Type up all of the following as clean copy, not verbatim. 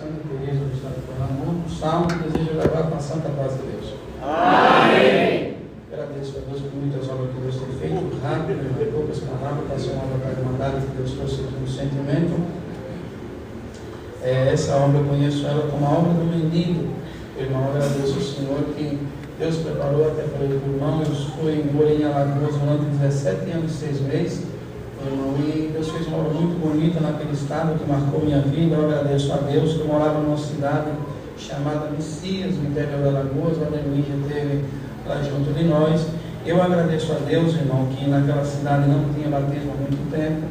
Santa Teresa do Santo Ramon, o salmo que deseja levar com a santa paz de Deus. Amém. Agradeço a Deus por muitas obras que Deus tem feito, rápido, em poucas palavras, passou uma obra para mandar que Deus trouxe no sentimento. Essa obra eu conheço ela como a obra do menino. Irmão, agradeço ao Senhor que Deus preparou, até falei para o irmão, eu morei em Alagoas durante 17 anos e 6 meses, irmão, e Deus fez uma obra muito bonita naquele estado que marcou minha vida. Eu agradeço a Deus que eu morava numa cidade chamada Messias, no interior de Alagoas, onde a Emília esteve lá junto de nós. Eu agradeço a Deus, irmão, que naquela cidade não tinha batismo há muito tempo,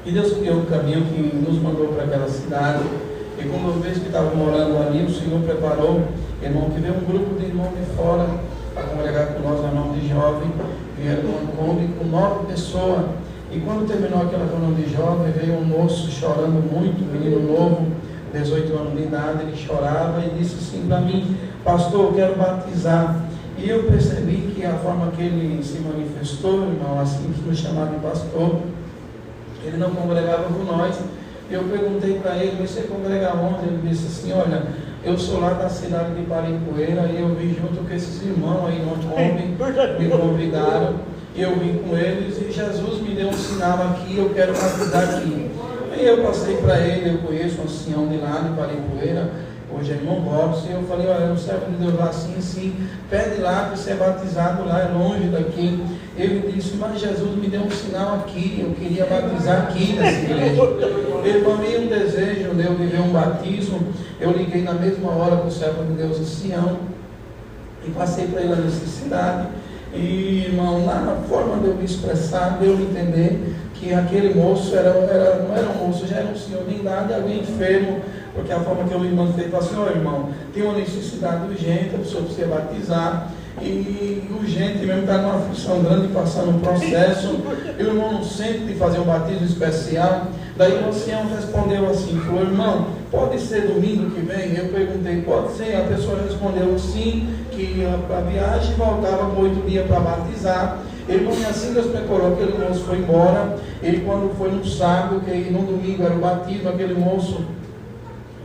e Deus criou um caminho que nos mandou para aquela cidade. E como eu vejo que estava morando ali, o Senhor preparou, irmão, que veio um grupo de irmãos de fora para congregar com nós, irmão de jovem. Vieram uma Kombi com 9 pessoas. E quando terminou aquela reunião de jovem, veio um moço chorando muito, um menino novo, 18 anos de idade. Ele chorava e disse assim para mim: pastor, eu quero batizar. E eu percebi que a forma que ele se manifestou, irmão, assim que nos chamava de pastor, ele não congregava com nós. Eu perguntei para ele: você congrega onde? Ele disse assim: olha, eu sou lá da cidade de Parimpoeira e eu vim junto com esses irmãos aí no Kombi, me convidaram, e eu vim com eles e Jesus me deu um sinal aqui, eu quero batizar aqui. Aí eu passei para ele, eu conheço um ancião de lá de Parimpoeira, hoje é irmão Robson, e eu falei: olha, o servo de Deus lá assim, pede lá para ser batizado lá, é longe daqui. Ele disse: mas Jesus me deu um sinal aqui, eu queria batizar aqui nessa igreja. Irmão, e um desejo de eu viver um batismo. Eu liguei na mesma hora com o servo de Deus ancião e passei para ele a necessidade. E, irmão, na forma de eu me expressar, de eu entender que aquele moço não era um moço, já era um senhor de idade, alguém enfermo, porque a forma que eu me manifestei, falei assim: ó, irmão, tem uma necessidade urgente, a pessoa precisa batizar, e urgente mesmo, está numa aflição grande, passando um processo, e o irmão não sente de fazer um batismo especial. Daí o ancião respondeu assim, falou: irmão, pode ser domingo que vem? Eu perguntei: pode ser? A pessoa respondeu sim, que ia para a viagem e voltava com 8 dias para batizar. Irmão, e assim Deus preparou, aquele moço foi embora. Ele, quando foi no sábado, que no domingo era o batismo, aquele moço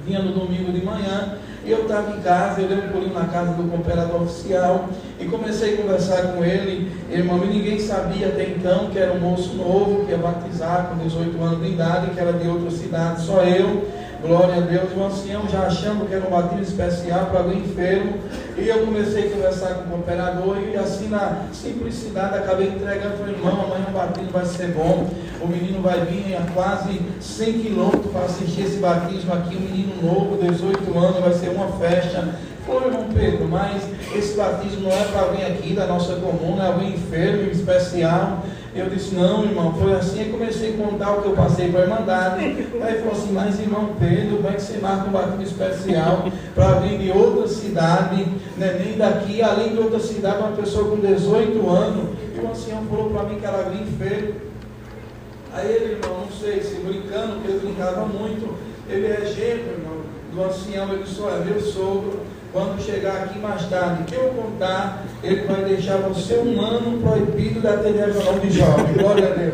vinha no domingo de manhã. Eu estava em casa, eu dei um pulinho na casa do cooperador oficial e comecei a conversar com ele, irmão, e ninguém sabia até então que era um moço novo, que ia batizar com 18 anos de idade, que era de outra cidade, só eu, glória a Deus. O ancião já achando que era um batismo especial para alguém enfermo, e eu comecei a conversar com o cooperador, e assim na simplicidade acabei entregando. Falei: irmão, amanhã o batismo vai ser bom, o menino vai vir a quase 100 quilômetros para assistir esse batismo aqui, um menino novo, 18 anos, vai ser uma festa. Falei: irmão Pedro, mas esse batismo não é para alguém aqui da nossa comuna, é alguém enfermo, especial. Eu disse: não, irmão, foi assim. E comecei a contar o que eu passei para a Irmandade. Aí ele falou assim: mas irmão Pedro, como é que você marca um batismo especial para vir de outra cidade, né, nem daqui, além de outra cidade, uma pessoa com 18 anos? E o ancião falou para mim que era alguém enfermo. Aí ele, irmão, não sei se brincando, porque ele brincava muito, ele é genro, irmão, do ancião. Ele disse: olha, meu sogro, quando chegar aqui mais tarde, que eu contar, ele vai deixar você 1 ano proibido de atender a jornal de jovem. Glória a Deus.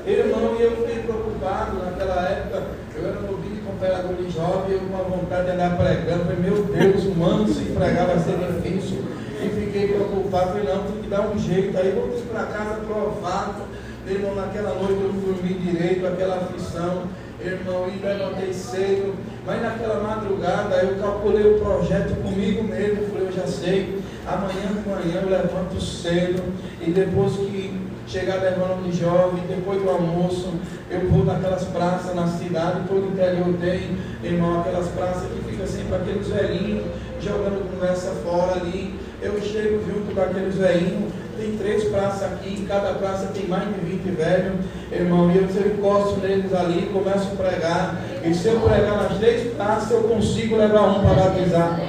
Irmão, e eu fiquei preocupado naquela época. Eu era novinho de cooperador de jovem, eu com a vontade de andar pregando. Falei: meu Deus, 1 ano se pregar vai ser difícil. E fiquei preocupado. Falei: não, tem que dar um jeito. Aí voltei para casa provado. Irmão, naquela noite eu não dormi direito, aquela aflição. Irmão, e levantei cedo, mas naquela madrugada eu calculei o projeto comigo mesmo. Falei: eu já sei, amanhã de manhã eu levanto cedo, e depois que chegar da reunião de jovem, depois do almoço, eu vou naquelas praças na cidade, todo interior tem, irmão, aquelas praças que fica sempre aqueles velhinhos jogando conversa fora ali. Eu chego junto com aqueles velhinhos. Tem 3 praças aqui, em cada praça tem mais de 20 velhos, irmão, e eu encosto neles ali, começo a pregar, e se eu pregar nas 3 praças, eu consigo levar um para batizar.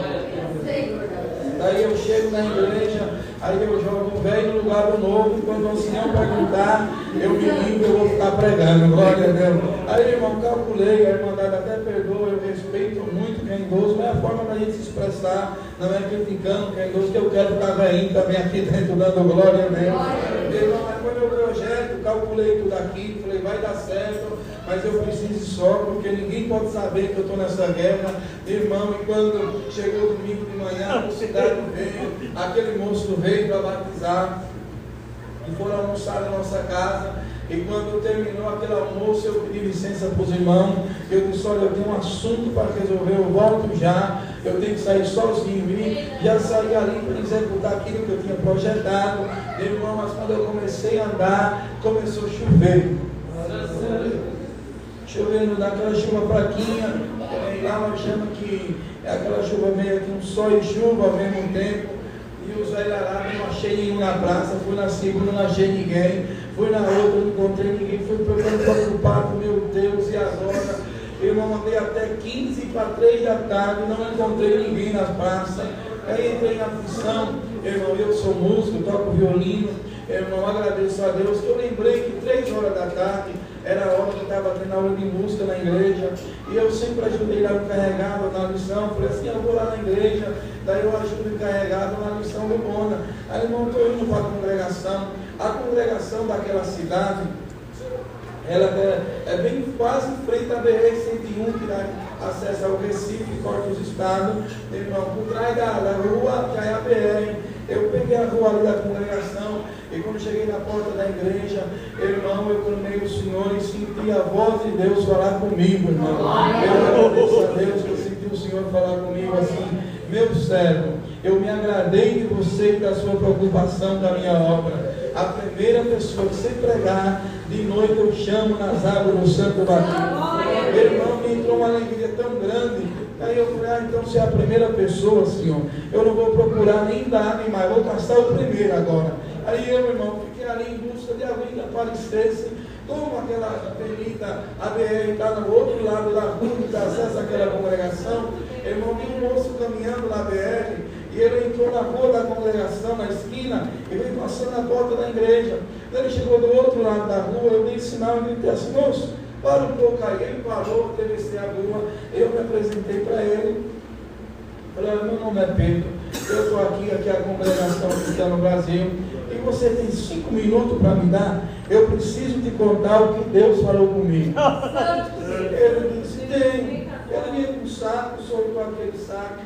Daí eu chego na igreja, aí eu jogo o velho no lugar do novo, e quando o ancião perguntar, eu me limpo, eu vou ficar pregando, glória a Deus. Aí, irmão, calculei, a Irmandade até perdoa, eu respeito muito quem é idoso, mas é a forma da gente se expressar, não é criticando quem é idoso, que eu quero estar velhinho também aqui dentro, dando glória a Deus. Irmão, mas foi meu projeto, calculei tudo aqui, falei: vai dar certo. mas eu preciso ir só, porque ninguém pode saber que eu estou nessa guerra, irmão. E quando chegou domingo de manhã, a mocidade veio, aquele moço veio para batizar, e foram almoçar na nossa casa. E quando terminou aquele almoço, eu pedi licença para os irmãos. Eu disse: olha, eu tenho um assunto para resolver, eu volto já. Eu tenho que sair sozinho. E já saí ali para executar aquilo que eu tinha projetado. Irmão, mas quando eu comecei a andar, começou a chover. Chovendo daquela chuva fraquinha. E lá nós chamamos que é aquela chuva meio que um sol e chuva ao mesmo tempo. E os velhos arados, não achei nenhum na praça. Fui na segunda, não achei ninguém. Fui na outra, não encontrei ninguém. Fui preocupado, meu Deus, e agora? Irmão, andei até 15 para 3 da tarde, não encontrei ninguém nas praças. Aí entrei na aflição. Irmão, eu sou músico, toco violino. Irmão, agradeço a Deus que eu lembrei que 3 horas da tarde era a hora que eu estava tendo aula de música na igreja. E eu sempre ajudei lá no carregado, na lição. Falei assim: eu vou lá na igreja, daí eu ajudo o carregado na lição do Bona. Aí, irmão, estou indo para a congregação. A congregação daquela cidade, ela é bem quase em frente à BR-101, que dá acesso ao Recife, corta os estados. Irmão, por trás da rua já é a BR. Eu peguei a rua ali da congregação, e quando cheguei na porta da igreja, irmão, eu clamei o Senhor e senti a voz de Deus falar comigo, irmão. Eu agradeço a Deus que eu senti o Senhor falar comigo assim: meu servo, eu me agradei de você e da sua preocupação da minha obra. A primeira pessoa que você pregar, de noite eu chamo nas águas do Santo Batismo. Irmão, me entrou uma alegria tão grande. Aí eu falei: então se é a primeira pessoa, Senhor, eu não vou procurar nem dar nem mais, vou caçar o primeiro agora. Aí eu, irmão, fiquei ali em busca de alguém que aparecesse. Como aquela avenida, a BR está no outro lado da rua que dá acesso àquela congregação. Irmão, vi um moço caminhando na BR, e ele entrou na rua da congregação, na esquina, e veio passando a porta da igreja. Ele chegou do outro lado da rua, eu dei sinal e gritei assim: moço, para um pouco aí. Ele parou, atravessei a rua, eu me apresentei para ele. Falei: meu nome é Pedro, eu estou aqui é a congregação cristã no Brasil, e você tem 5 minutos para me dar? Eu preciso te contar o que Deus falou comigo. Ele disse: tem. Ele veio com um saco, soltou aquele saco,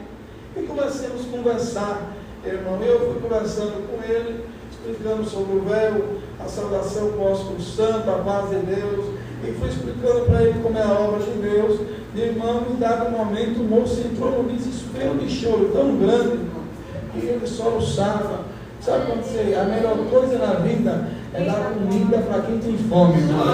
e começamos a conversar. Irmão, eu fui conversando com ele, explicando sobre o véu, a saudação com o Espírito Santo, a paz de Deus, e fui explicando para ele como é a obra de Deus. E, irmão, em dado momento, o moço entrou num desespero de choro tão grande, irmão, que ele soluçava. Sabe quando você, a melhor coisa na vida é dar comida para quem tem fome, irmão.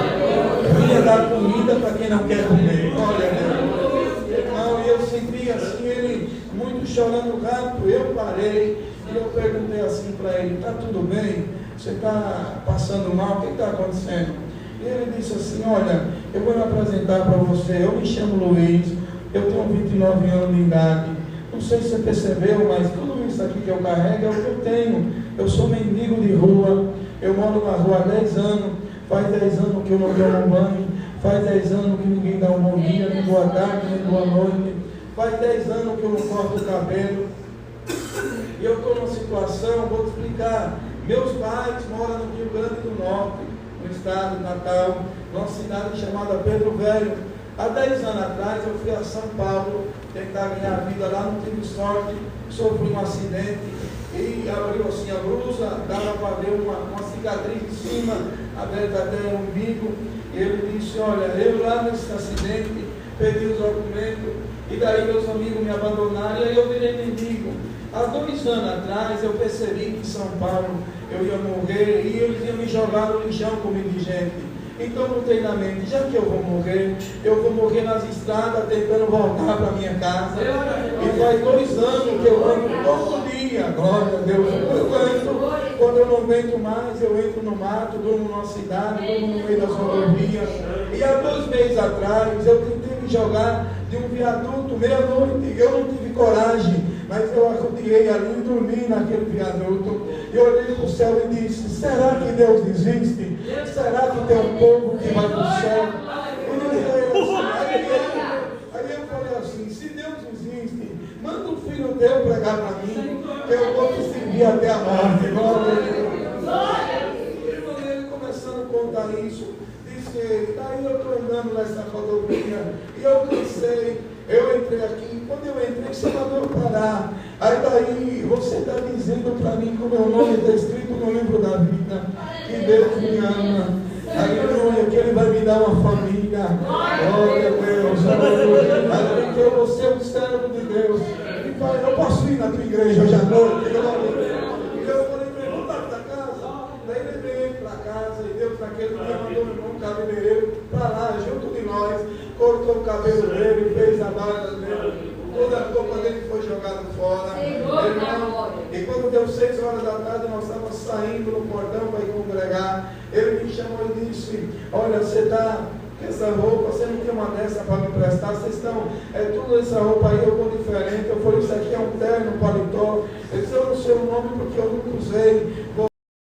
É dar comida para quem não quer comer. Olha, irmão, eu senti assim, ele muito chorando rápido. Eu parei e eu perguntei assim para ele: está tudo bem? Você está passando mal? O que está acontecendo? E ele disse assim: olha, eu vou me apresentar para você. Eu me chamo Luiz, eu tenho 29 anos de idade. Não sei se você percebeu, mas tudo isso aqui que eu carrego é o que eu tenho. Eu sou mendigo de rua, eu moro na rua há 10 anos, faz 10 anos que eu não tomo banho, faz 10 anos que ninguém dá um bom dia, nem boa tarde, nem boa noite, faz 10 anos que eu não corto o cabelo. E eu estou numa situação, vou te explicar. Meus pais moram no Rio Grande do Norte, no estado de Natal, numa cidade chamada Pedro Velho. Há 10 anos atrás eu fui a São Paulo tentar ganhar a vida lá, não tive sorte, sofri um acidente e abriu assim a blusa, dava para ver uma cicatriz em cima, aberta até o umbigo. E ele disse: olha, eu lá nesse acidente perdi os documentos, e daí meus amigos me abandonaram, e aí eu virei mendigo. Há 2 anos atrás eu percebi que em São Paulo eu ia morrer, e eles iam me jogar no lixão como indigente. Então no treinamento, já que eu vou morrer nas estradas tentando voltar para minha casa. E faz 2 anos que eu ando todo dia, glória a Deus. Quando eu não aguento mais, eu entro no mato, durmo numa cidade, durmo no meio das rodovias. E há 2 meses atrás eu tentei me jogar de um viaduto meia-noite, eu não tive coragem, mas eu arrodeei ali e dormi naquele viaduto. E olhei para o céu e disse: será que Deus existe? Será que tem um povo que vai para o céu? Aí eu falei assim: se Deus existe, manda um filho teu pregar para mim, que eu vou te servir até a morte. E ele começando a contar isso, disse: daí eu estou andando andando nessa rodovia e eu cansei. Eu entrei aqui, quando eu entrei, você mandou parar. Aí daí você está dizendo para mim que o meu nome está escrito no livro da vida, que Deus me ama. Aleluia, que Ele vai me dar uma família. Glória a Deus, aleluia. Que eu vou ser um servo de Deus. E pai, eu posso ir na tua igreja hoje à noite? Eu falei, meu, voltar para casa. Daí ele veio para casa e Deus naquele dia mandou meu irmão cabeleireiro para lá, junto de nós, cortou o cabelo dele, fez a barba dele. Toda a roupa dele foi jogada fora. E quando deu 6 horas da tarde, nós estávamos saindo no portão para ir congregar. Ele me chamou e disse: olha, você está com essa roupa, você não tem uma dessa para me emprestar? Vocês estão, tudo essa roupa aí eu vou diferente. Eu falei, isso aqui é um terno, um paletó. Ele disse, eu não sei o nome porque eu nunca usei.